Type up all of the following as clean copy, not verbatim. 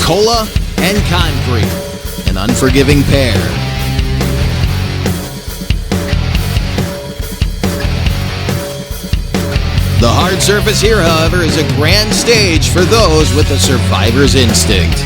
Cola and concrete, an unforgiving pair. The hard surface here, however, is a grand stage for those with a survivor's instinct.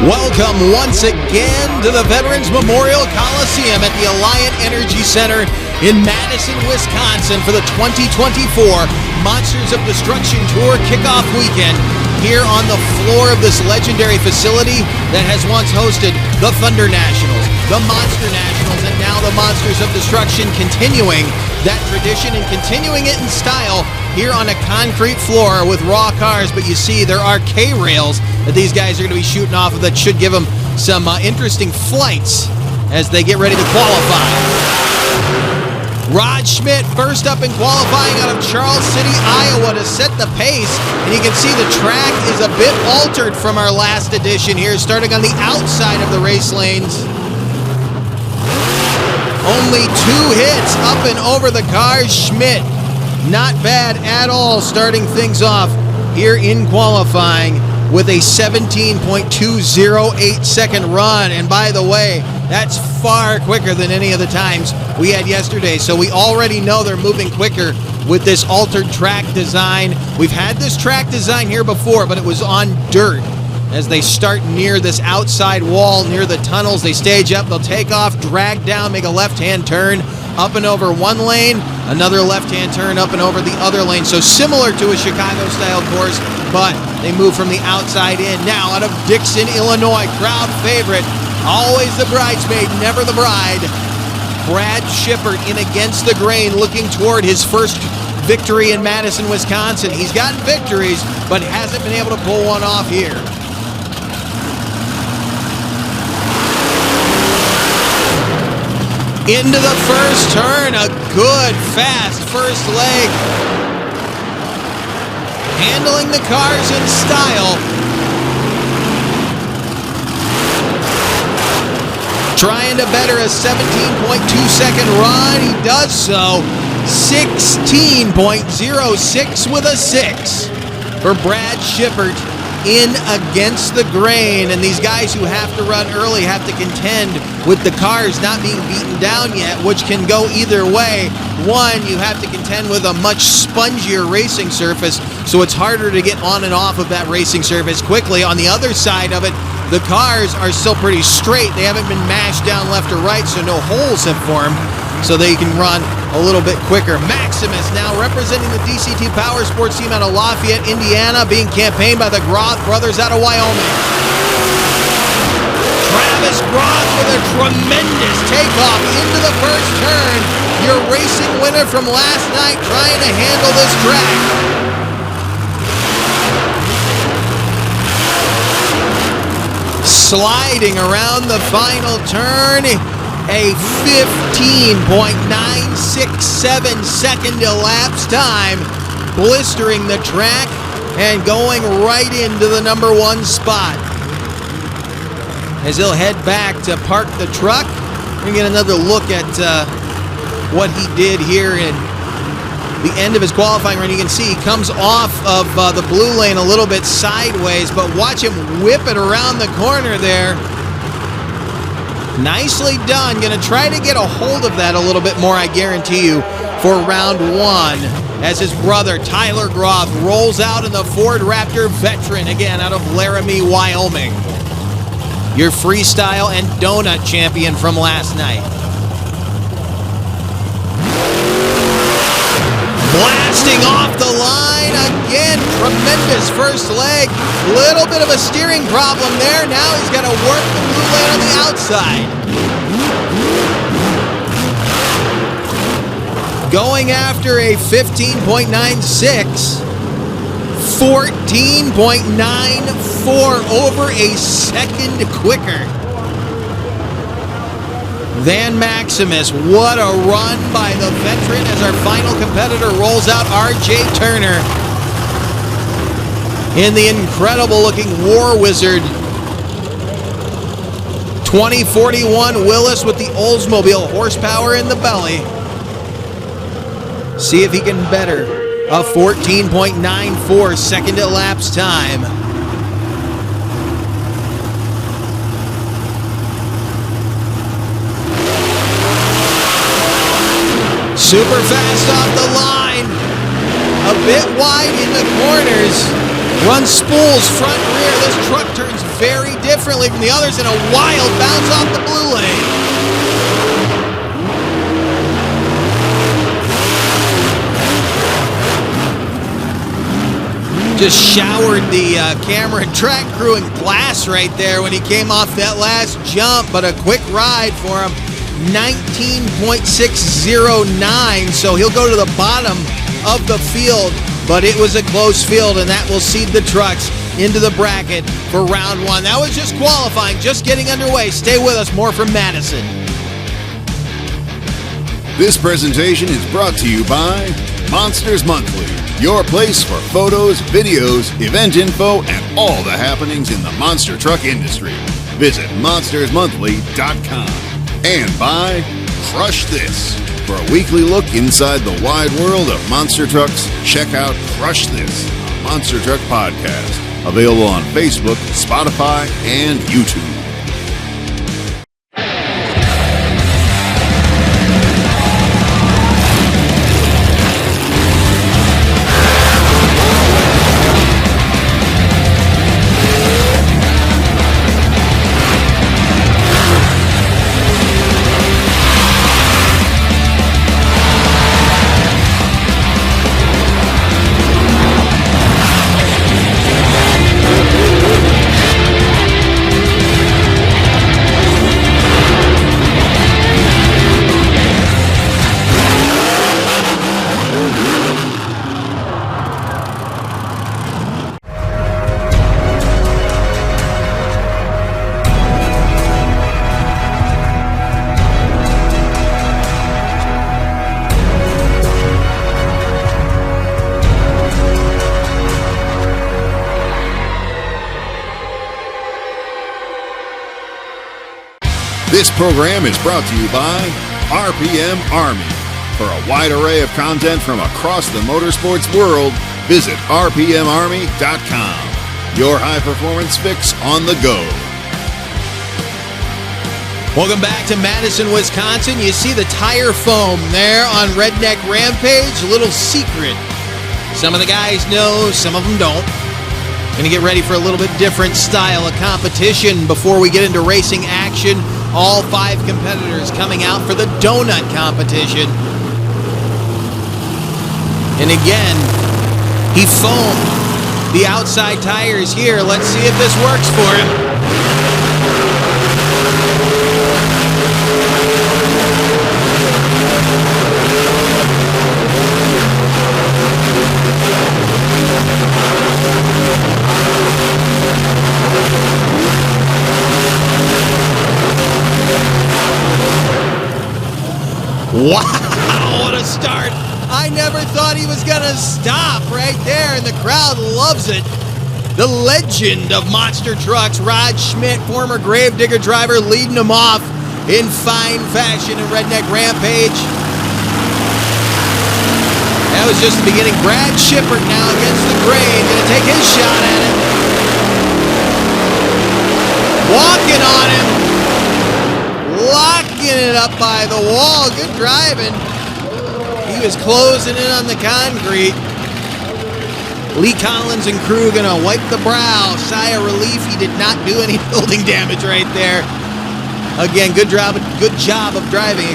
Welcome once again to the Veterans Memorial Coliseum at the Alliant Energy Center in Madison, Wisconsin for the 2024 Monsters of Destruction Tour kickoff weekend here on the floor of this legendary facility that has once hosted the Thunder Nationals, the Monster Nationals, and now the Monsters of Destruction, continuing that tradition and continuing it in style here on a concrete floor with raw cars. But you see there are K-rails that these guys are going to be shooting off of that should give them some interesting flights as they get ready to qualify. Rod Schmidt first up in qualifying out of Charles City, Iowa to set the pace. And you can see the track is a bit altered from our last edition here, starting on the outside of the race lanes. Only 2 hits up and over the cars. Schmidt, not bad at all, starting things off here in qualifying with a 17.208 second run. And by the way, that's far quicker than any of the times we had yesterday. So we already know they're moving quicker with this altered track design. We've had this track design here before, but it was on dirt. As they start near this outside wall, near the tunnels, they stage up, they'll take off, drag down, make a left-hand turn, up and over one lane, another left-hand turn up and over the other lane. So similar to a Chicago-style course, but they move from the outside in. Now out of Dixon, Illinois, crowd favorite, always the bridesmaid, never the bride. Brad Shippert in against the grain, looking toward his first victory in Madison, Wisconsin. He's gotten victories, but hasn't been able to pull one off here. Into the first turn, a good, fast first leg. Handling the cars in style. Trying to better a 17.2 second run. He does so. 16.06 with a 6 for Brad Shippert in against the grain. And these guys who have to run early have to contend with the cars not being beaten down yet, which can go either way. One, you have to contend with a much spongier racing surface, so it's harder to get on and off of that racing surface quickly. On the other side of it, the cars are still pretty straight. They haven't been mashed down left or right, so no holes have formed, so they can run a little bit quicker. Maximus now representing the DCT Power Sports team out of Lafayette, Indiana, being campaigned by the Groth brothers out of Wyoming. Travis Groth with a tremendous takeoff into the first turn. Your racing winner from last night trying to handle this track. Sliding around the final turn. A 15.967 second elapsed time, blistering the track and going right into the number 1 spot. As he'll head back to park the truck, we're going to get another look at what he did here in the end of his qualifying run. You can see he comes off of the blue lane a little bit sideways, but watch him whip it around the corner there. Nicely done. Going to try to get a hold of that a little bit more, I guarantee you, for round 1. As his brother, Tyler Groth, rolls out in the Ford Raptor veteran, again, out of Laramie, Wyoming. Your freestyle and donut champion from last night. Blasting off the line again. Tremendous first leg. Little bit of a steering problem there. Now he's got to work the blue lane on the outside. going after a 15.96. 14.94, over a second quicker than Maximus. What a run by the veteran as our final competitor rolls out RJ Turner in the incredible looking War Wizard 2041 Willis with the Oldsmobile horsepower in the belly. See if he can better a 14.94 second elapsed time. Super fast off the line. A bit wide in the corners. Runs spools front and rear. This truck turns very differently from the others in a wild bounce off the blue lane. Just showered the camera and track crew in glass right there when he came off that last jump, but a quick ride for him, 19.609, so he'll go to the bottom of the field, but it was a close field, and that will seed the trucks into the bracket for round one. That was just qualifying, just getting underway. Stay with us, more from Madison. This presentation is brought to you by Monsters Monthly, your place for photos, videos, event info, and all the happenings in the monster truck industry. Visit monstersmonthly.com. And by Crush This. For a weekly look inside the wide world of monster trucks, check out Crush This, a Monster Truck podcast. Available on Facebook, Spotify, and YouTube. This program is brought to you by RPM Army. For a wide array of content from across the motorsports world, visit rpmarmy.com. Your high-performance fix on the go. Welcome back to Madison, Wisconsin. You see the tire foam there on Redneck Rampage. A little secret. Some of the guys know, some of them don't. Going to get ready for a little bit different style of competition before we get into racing action. All 5 competitors coming out for the donut competition. And again, he foamed the outside tires here. Let's see if this works for him. Wow, what a start. I never thought he was going to stop right there, and the crowd loves it. The legend of monster trucks, Rod Schmidt, former Gravedigger driver, leading them off in fine fashion in Redneck Rampage. That was just the beginning. Brad Shippert now against the grain, going to take his shot at it. Walking on him. Locking it up by the wall. Good driving. He was closing in on the concrete. Lee Collins and crew going to wipe the brow. Sigh of relief. He did not do any building damage right there. Again, good job of driving,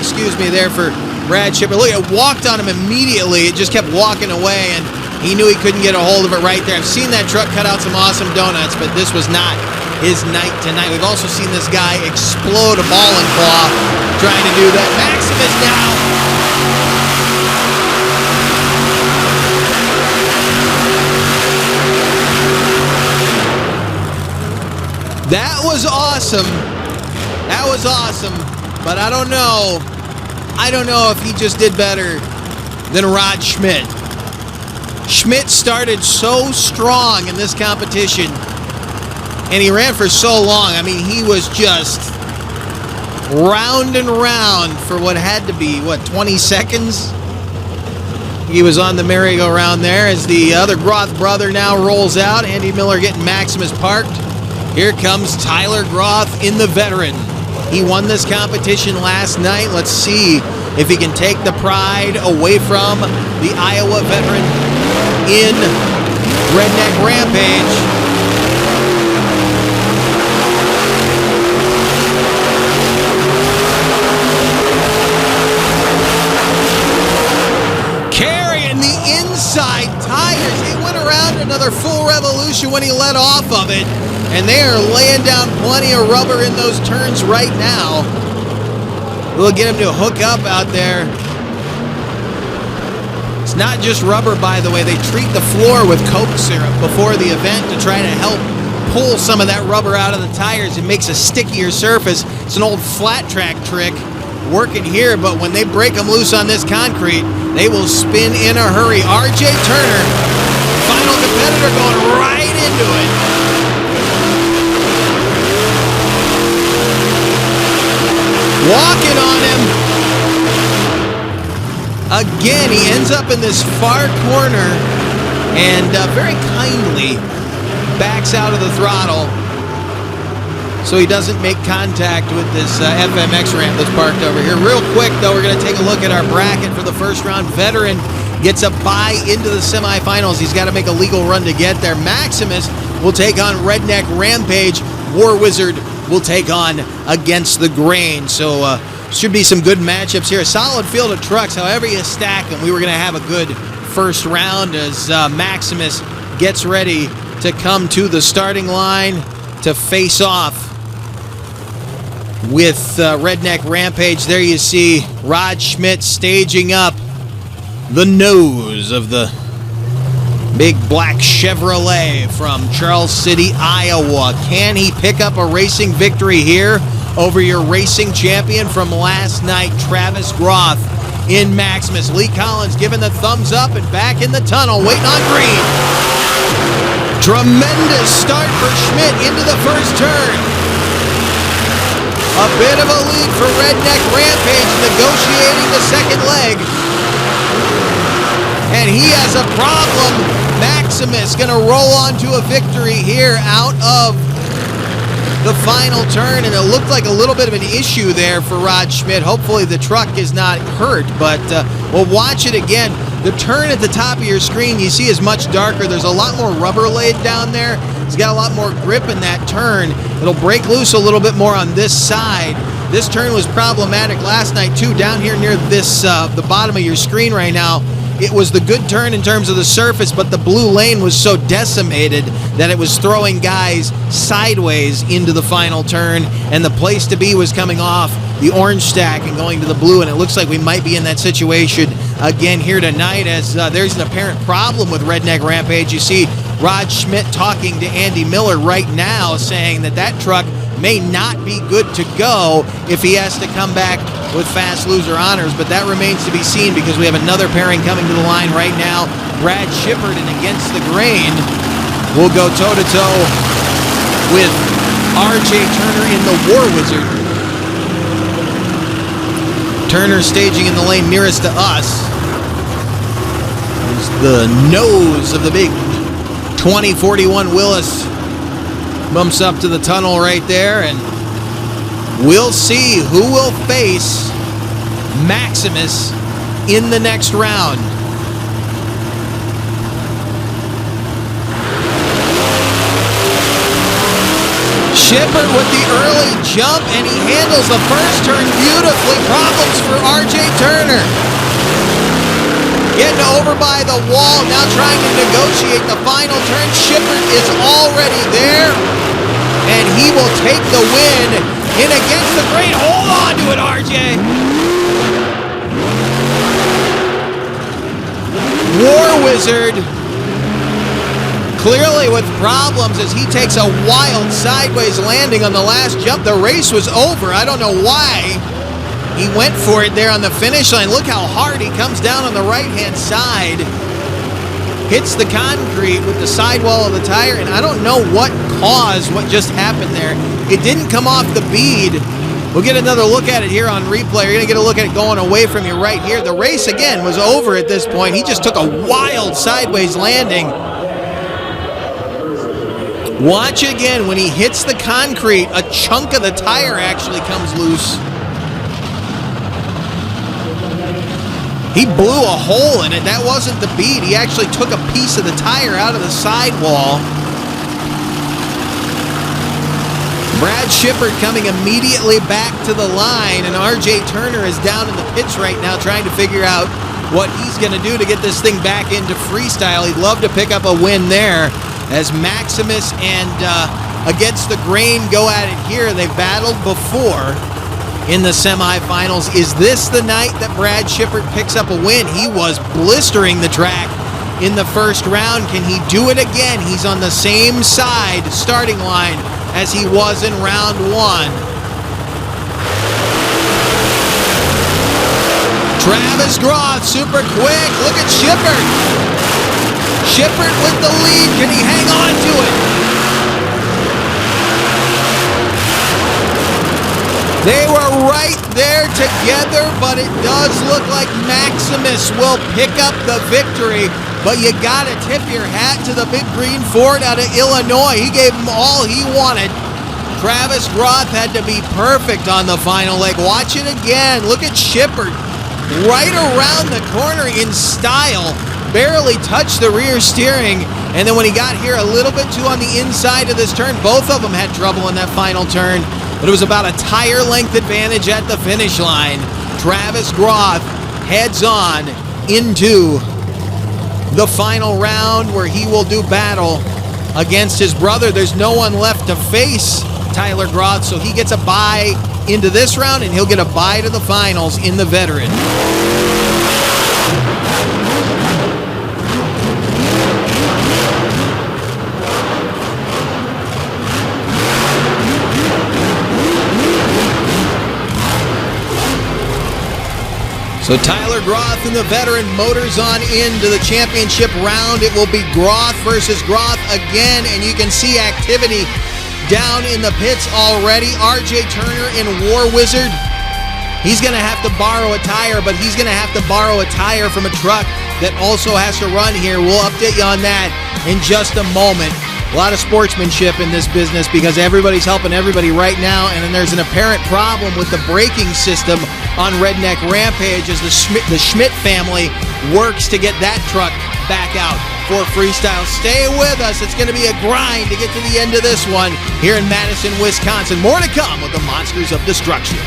there for Brad Shippert. Look, it walked on him immediately. It just kept walking away, and he knew he couldn't get a hold of it right there. I've seen that truck cut out some awesome donuts, but this was not his night tonight. We've also seen this guy explode a ball and claw trying to do that. Maximus now That was awesome. That was awesome. But I don't know. I don't know if he just did better than Rod Schmidt. Schmidt started so strong in this competition, and he ran for so long. I mean, he was just round and round for what had to be, 20 seconds? He was on the merry-go-round there as the other Groth brother now rolls out. Andy Miller getting Maximus parked. Here comes Tyler Groth in the veteran. He won this competition last night. Let's see if he can take the pride away from the Iowa veteran in Redneck Rampage. Carrying the inside tires. He went around another full revolution when he let off of it. And they are laying down plenty of rubber in those turns right now. We'll get him to hook up out there. It's not just rubber, by the way. They treat the floor with Coke syrup before the event to try to help pull some of that rubber out of the tires. It makes a stickier surface. It's an old flat track trick working here, but when they break them loose on this concrete, they will spin in a hurry. RJ Turner, final competitor, going right into it. Walking on him. Again, he ends up in this far corner and very kindly backs out of the throttle so he doesn't make contact with this FMX ramp that's parked over here. Real quick, though, we're going to take a look at our bracket for the first round. Veteran gets a bye into the semifinals. He's got to make a legal run to get there. Maximus will take on Redneck Rampage. War Wizard will take on Against the Grain. So should be some good matchups here. A solid field of trucks, however you stack them. We were going to have a good first round as Maximus gets ready to come to the starting line to face off with Redneck Rampage. There you see Rod Schmidt staging up the nose of the big black Chevrolet from Charles City, Iowa. Can he pick up a racing victory here over your racing champion from last night, Travis Groth in Maximus? Lee Collins giving the thumbs up and back in the tunnel, waiting on green. Tremendous start for Schmidt into the first turn. A bit of a lead for Redneck Rampage, negotiating the second leg. And he has a problem. Maximus going to roll on to a victory here out of the final turn, and it looked like a little bit of an issue there for Rod Schmidt. Hopefully the truck is not hurt, but we'll watch it again. The turn at the top of your screen you see is much darker. There's a lot more rubber laid down there. He's got a lot more grip in that turn. It'll break loose a little bit more on this side. This turn was problematic last night too, down here near this the bottom of your screen right now. It was the good turn in terms of the surface, but the blue lane was so decimated that it was throwing guys sideways into the final turn, and the place to be was coming off the orange stack and going to the blue, and it looks like we might be in that situation again here tonight as there's an apparent problem with Redneck Rampage. You see Rod Schmidt talking to Andy Miller right now, saying that that truck may not be good to go if he has to come back with fast loser honors, but that remains to be seen because we have another pairing coming to the line right now. Brad Shippard and Against the Grain will go toe-to-toe with RJ Turner in the War Wizard. Turner staging in the lane nearest to us. There's the nose of the big 2041 Willis. Bumps up to the tunnel right there, and we'll see who will face Maximus in the next round. Shippard with the early jump, and he handles the first turn beautifully. Problems for RJ Turner. Getting over by the wall, now trying to negotiate the final turn. Shippard is already there, and he will take the win in Against the Grain. Hold on to it, RJ. War Wizard clearly with problems as he takes a wild sideways landing on the last jump. The race was over. I don't know why he went for it there on the finish line. Look how hard he comes down on the right-hand side. Hits the concrete with the sidewall of the tire, and I don't know what caused what just happened there. It didn't come off the bead. We'll get another look at it here on replay. You're going to get a look at it going away from you right here. The race, again, was over at this point. He just took a wild sideways landing. Watch again. When he hits the concrete, a chunk of the tire actually comes loose. He blew a hole in it. That wasn't the bead. He actually took a piece of the tire out of the sidewall. Brad Shippert coming immediately back to the line, and RJ Turner is down in the pits right now trying to figure out what he's going to do to get this thing back into freestyle. He'd love to pick up a win there as Maximus and Against the Grain go at it here. They've battled before in the semifinals. Is this the night that Brad Shippert picks up a win? He was blistering the track in the first round. Can he do it again? He's on the same side starting line as he was in round one. Travis Groth, super quick. Look at Shippert. Shippert with the lead. Can he hang on to it? They were right there together, but it does look like Maximus will pick up the victory. But you gotta tip your hat to the big green Ford out of Illinois. He gave him all he wanted. Travis Groth had to be perfect on the final leg. Watch it again. Look at Shippert right around the corner in style. Barely touched the rear steering. And then when he got here a little bit too on the inside of this turn, both of them had trouble in that final turn. But it was about a tire length advantage at the finish line. Travis Groth heads on into the final round where he will do battle against his brother. There's no one left to face Tyler Groth, so he gets a bye into this round, and he'll get a bye to the finals in the veteran. So Tyler Groth and the veteran motors on into the championship round. It will be Groth versus Groth again, and you can see activity down in the pits already. RJ Turner in War Wizard. He's going to have to borrow a tire, but he's going to have to borrow a tire from a truck that also has to run here. We'll update you on that in just a moment. A lot of sportsmanship in this business because everybody's helping everybody right now, and then there's an apparent problem with the braking system on Redneck Rampage as the Schmidt family works to get that truck back out for freestyle. Stay with us. It's going to be a grind to get to the end of this one here in Madison, Wisconsin. More to come with the Monsters of Destruction.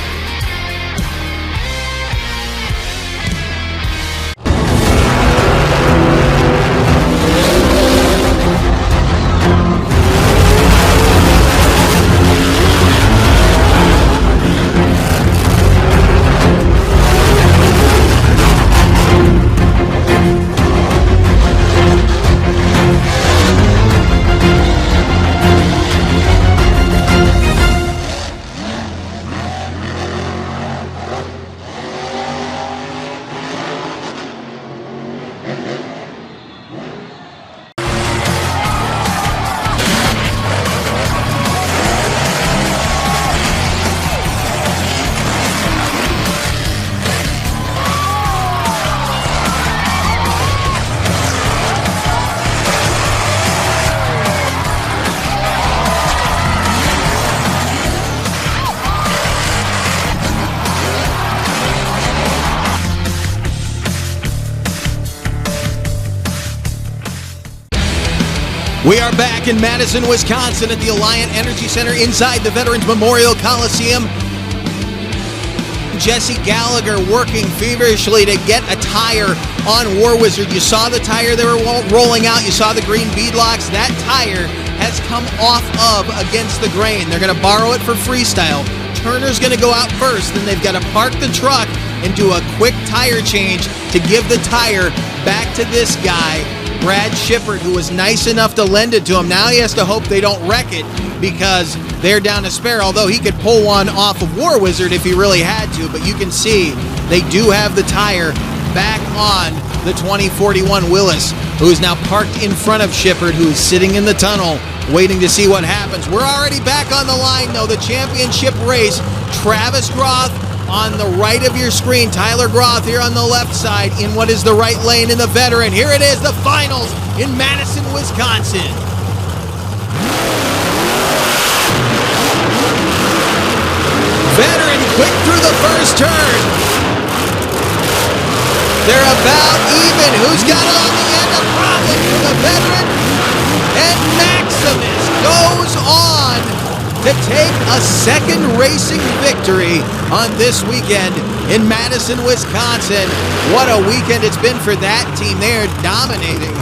We are back in Madison, Wisconsin at the Alliant Energy Center inside the Veterans Memorial Coliseum. Jesse Gallagher working feverishly to get a tire on War Wizard. You saw the tire they were rolling out. You saw the green beadlocks. That tire has come off of Against the Grain. They're going to borrow it for freestyle. Turner's going to go out first. Then they've got to park the truck and do a quick tire change to give the tire back to this guy. Brad Shippert, who was nice enough to lend it to him. Now he has to hope they don't wreck it because they're down a spare, although he could pull one off of War Wizard if he really had to. But you can see they do have the tire back on the 2041 Willis, who is now parked in front of Shippert, who is sitting in the tunnel waiting to see what happens. We're already back on the line, though. The championship race, Travis Groth on the right of your screen, Tyler Groth here on the left side in what is the right lane in the veteran. Here it is, the finals in Madison, Wisconsin. Veteran quick through the first turn. They're about even. Who's got it on the end? A problem for the veteran. And Maximus goes on to take a second racing victory on this weekend in Madison, Wisconsin. What a weekend it's been for that team. They're dominating,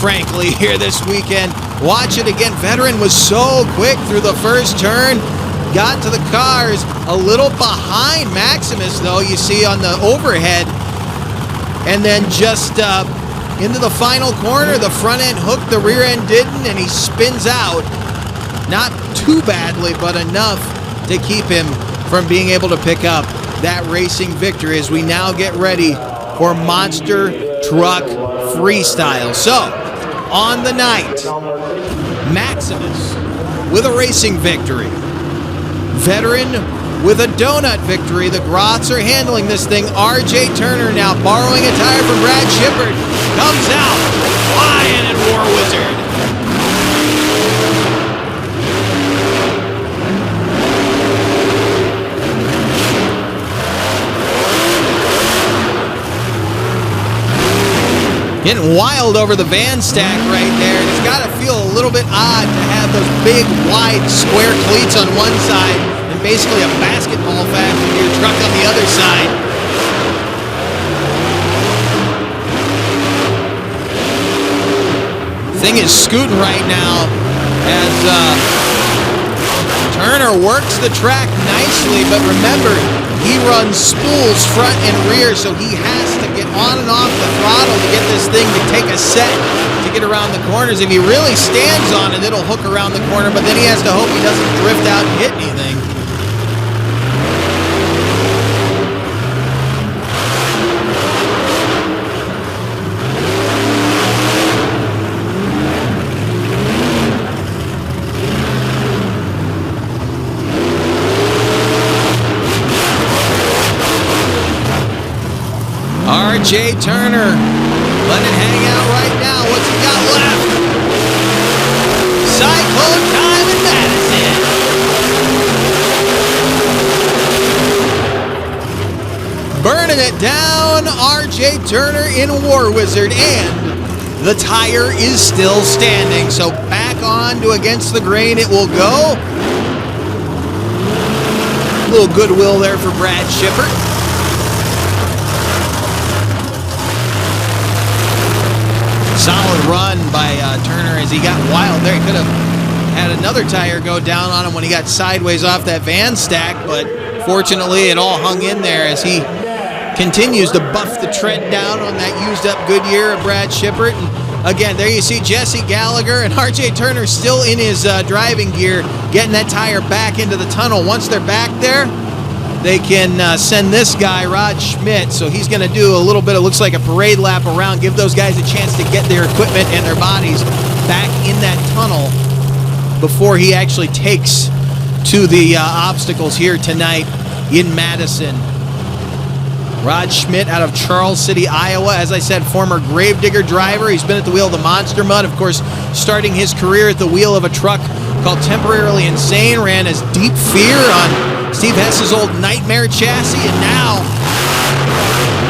frankly, here this weekend. Watch it again. Veteran was so quick through the first turn. Got to the cars a little behind Maximus, though, you see on the overhead. And then just into the final corner, the front end hooked, the rear end didn't, and he spins out. Not too badly, but enough to keep him from being able to pick up that racing victory as we now get ready for Monster Truck Freestyle. So, on the night, Maximus with a racing victory. Veteran with a donut victory. The Groths are handling this thing. RJ Turner now borrowing a tire from Brad Shippert. Comes out flying in War Wizard. Getting wild over the van stack right there. And it's got to feel a little bit odd to have those big, wide, square cleats on one side and basically a basketball fashion to your truck on the other side. Thing is scooting right now as Turner works the track nicely, but remember, he runs spools front and rear, so he has to get on and off the throttle to get this thing to take a set to get around the corners. If he really stands on it, it'll hook around the corner, but then he has to hope he doesn't drift out and hit anything. RJ Turner, let it hang out right now. What's he got left? Cyclone time in Madison. Burning it down, RJ Turner in War Wizard, and the tire is still standing. So back on to against the grain it will go. A little goodwill there for Brad Shippert. Solid run by Turner as he got wild there. He could have had another tire go down on him when he got sideways off that van stack, but fortunately it all hung in there as he continues to buff the tread down on that used up Goodyear of Brad Shippert. And again, there you see Jesse Gallagher and RJ Turner still in his driving gear, getting that tire back into the tunnel. Once they're back there, they can send this guy, Rod Schmidt, so he's going to do a little bit, it looks like a parade lap around, give those guys a chance to get their equipment and their bodies back in that tunnel before he actually takes to the obstacles here tonight in Madison. Rod Schmidt out of Charles City, Iowa. As I said, former Gravedigger driver. He's been at the wheel of the Monster Mud, of course, starting his career at the wheel of a truck called Temporarily Insane, ran as Deep Fear on Steve Hess's old Nightmare chassis, and now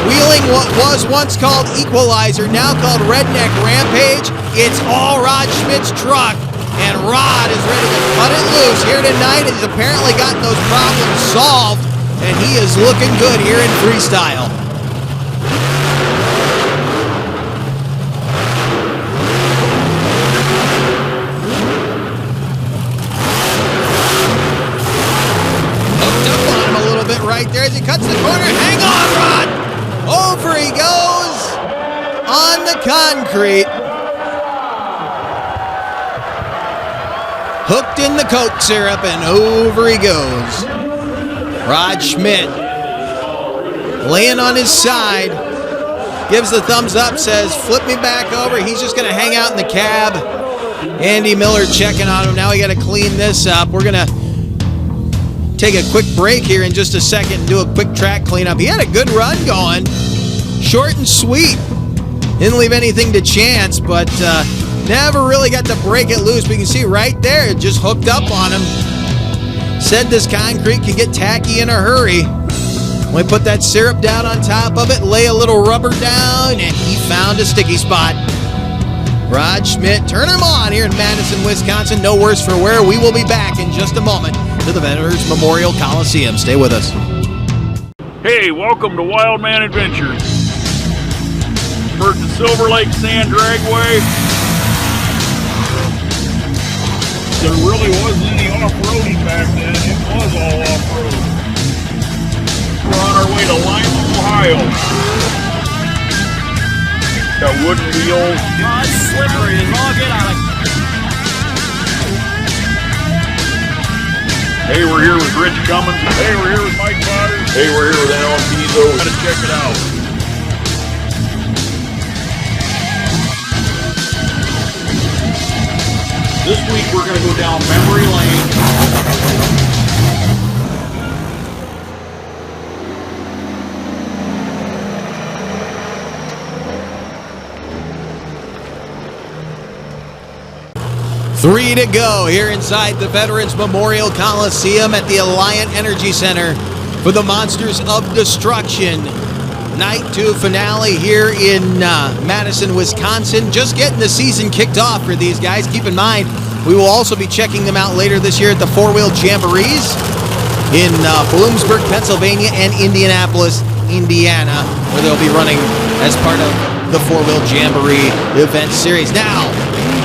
wheeling what was once called Equalizer, now called Redneck Rampage. It's all Rod Schmidt's truck, and Rod is ready to cut it loose here tonight. He's apparently gotten those problems solved, and he is looking good here in Freestyle. Right there as he cuts the corner. Hang on, Rod! Over he goes! on the concrete. Hooked in the Coke syrup, and over he goes. Rod Schmidt laying on his side. Gives the thumbs up, says, flip me back over. He's just going to hang out in the cab. Andy Miller checking on him. Now we got to clean this up. We're going to take a quick break here in just a second and do a quick track cleanup. He had a good run going. Short and sweet. Didn't leave anything to chance, but never really got to break it loose. We can see right there, it just hooked up on him. Said this concrete could get tacky in a hurry. We put that syrup down on top of it, lay a little rubber down, and he found a sticky spot. Rod Schmidt, turn him on here in Madison, Wisconsin. No worse for wear. We will be back in just a moment to the Veterans Memorial Coliseum. Stay with us. Hey, welcome to Wild Man Adventures. For the Silver Lake Sand Dragway. There really wasn't any off-roading back then. It was all off-road. We're on our way to Lima, Ohio. Got wooden wheels. Oh, it's slippery as all get out. Hey, we're here with Rich Cummins. Hey, we're here with Mike Potter. Hey, we're here with Alan Pizzo. Gotta check it out. This week we're gonna go down memory lane. 3 to go here inside the Veterans Memorial Coliseum at the Alliant Energy Center for the Monsters of Destruction. Night 2 finale here in Madison, Wisconsin. Just getting the season kicked off for these guys. Keep in mind, we will also be checking them out later this year at the four-wheel jamborees in Bloomsburg, Pennsylvania, and Indianapolis, Indiana, where they'll be running as part of the four-wheel jamboree event series. Now,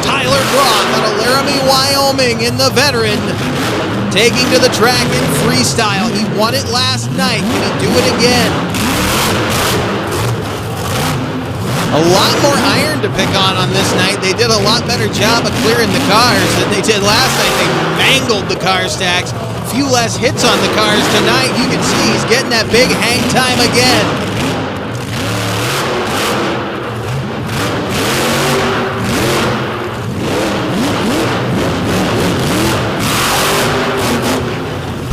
Tyler Groth out of Laramie, Wyoming in the Veteran, taking to the track in freestyle. He won it last night. Can he do it again? A lot more iron to pick on this night. They did a lot better job of clearing the cars than they did last night. They mangled the car stacks. Few less hits on the cars tonight. You can see he's getting that big hang time again.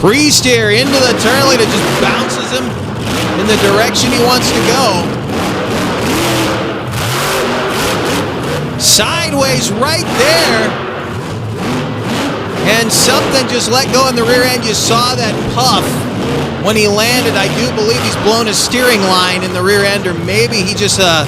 Pre-steer into the turn lane. It just bounces him in the direction he wants to go. Sideways right there. And something just let go in the rear end. You saw that puff when he landed. I do believe he's blown his steering line in the rear end, or maybe he just oh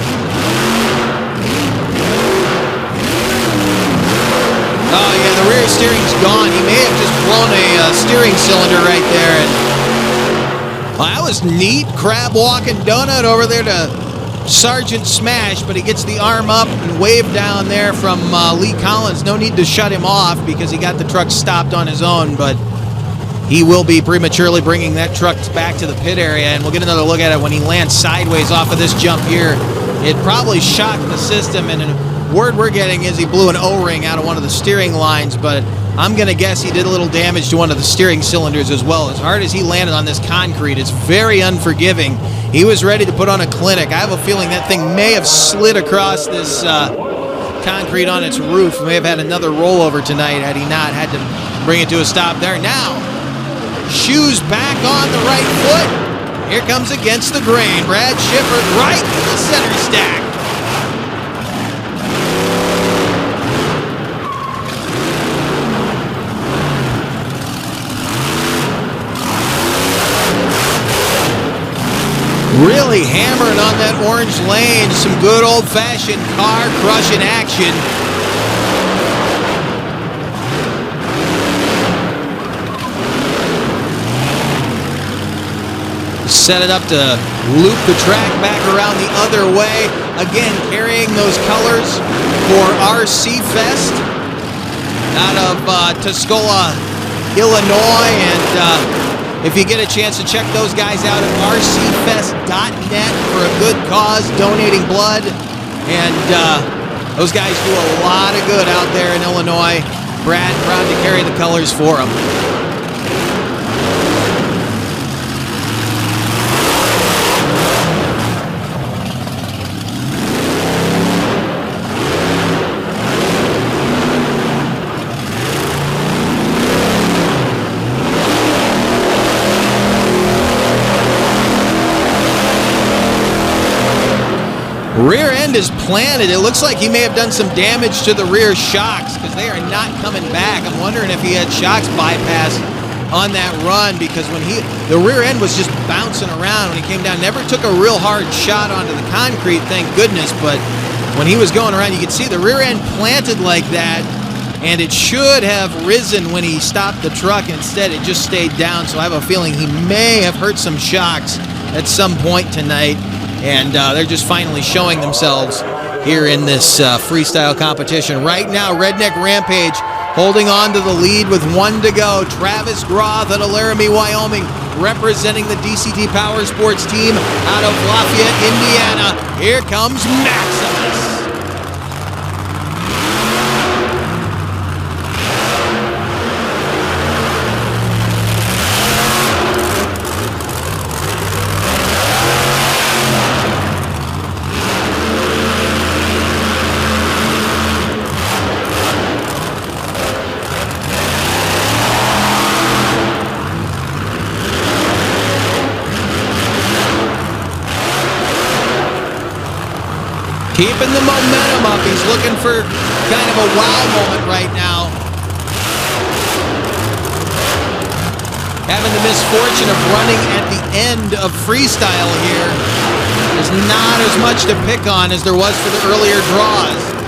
yeah, the rear steering's gone. He may have just blown a steering cylinder right there. And well, that was neat. Crab walking donut over there to Sergeant Smash, but he gets the arm up and waved down there from Lee Collins. No need to shut him off because he got the truck stopped on his own, but he will be prematurely bringing that truck back to the pit area, and we'll get another look at it when he lands sideways off of this jump here. It probably shocked the system, and a word we're getting is he blew an O-ring out of one of the steering lines, but I'm going to guess he did a little damage to one of the steering cylinders as well. As hard as he landed on this concrete, it's very unforgiving. He was ready to put on a clinic. I have a feeling that thing may have slid across this concrete on its roof. May have had another rollover tonight had he not had to bring it to a stop there. Now, shoes back on the right foot. Here comes against the grain. Brad Shippert right to the center stack. Really hammering on that orange lane. Some good old-fashioned car-crushing action. Set it up to loop the track back around the other way. Again, carrying those colors for RC Fest out of Tuscola, Illinois. And if you get a chance to check those guys out at rcfest.net for a good cause, donating blood And those guys do a lot of good out there in Illinois. Brad, proud to carry the colors for them. Rear end is planted. It looks like he may have done some damage to the rear shocks because they are not coming back. I'm wondering if he had shocks bypassed on that run, because when the rear end was just bouncing around when he came down. Never took a real hard shot onto the concrete, thank goodness, but when he was going around, you could see the rear end planted like that, and it should have risen when he stopped the truck. Instead, it just stayed down, so I have a feeling he may have hurt some shocks at some point tonight. And they're just finally showing themselves here in this freestyle competition. Right now, Redneck Rampage holding on to the lead with 1 to go. Travis Groth out of Laramie, Wyoming, representing the DCT Power Sports team out of Lafayette, Indiana. Here comes Maximus. Keeping the momentum up. He's looking for kind of a wow moment right now. Having the misfortune of running at the end of freestyle here. There's not as much to pick on as there was for the earlier draws.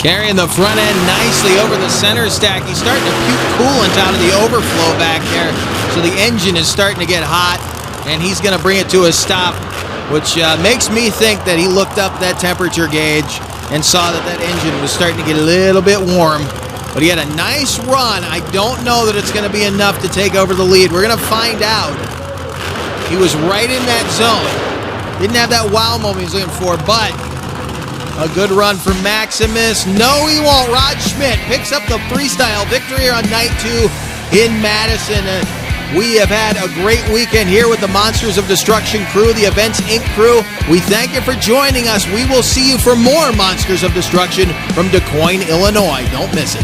Carrying the front end nicely over the center stack. He's starting to puke coolant out of the overflow back there. So the engine is starting to get hot, and he's going to bring it to a stop, which makes me think that he looked up that temperature gauge and saw that that engine was starting to get a little bit warm. But he had a nice run. I don't know that it's going to be enough to take over the lead. We're going to find out. He was right in that zone. Didn't have that wow moment he was looking for, but a good run for Maximus. No, he won't. Rod Schmidt picks up the freestyle victory here on night 2 in Madison. We have had a great weekend here with the Monsters of Destruction crew, the Events Inc. crew. We thank you for joining us. We will see you for more Monsters of Destruction from Des Moines, Illinois. Don't miss it.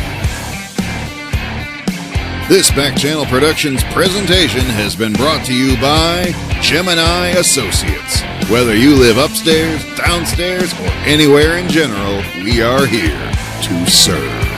This Back Channel Productions presentation has been brought to you by Gemini Associates. Whether you live upstairs, downstairs, or anywhere in general, we are here to serve.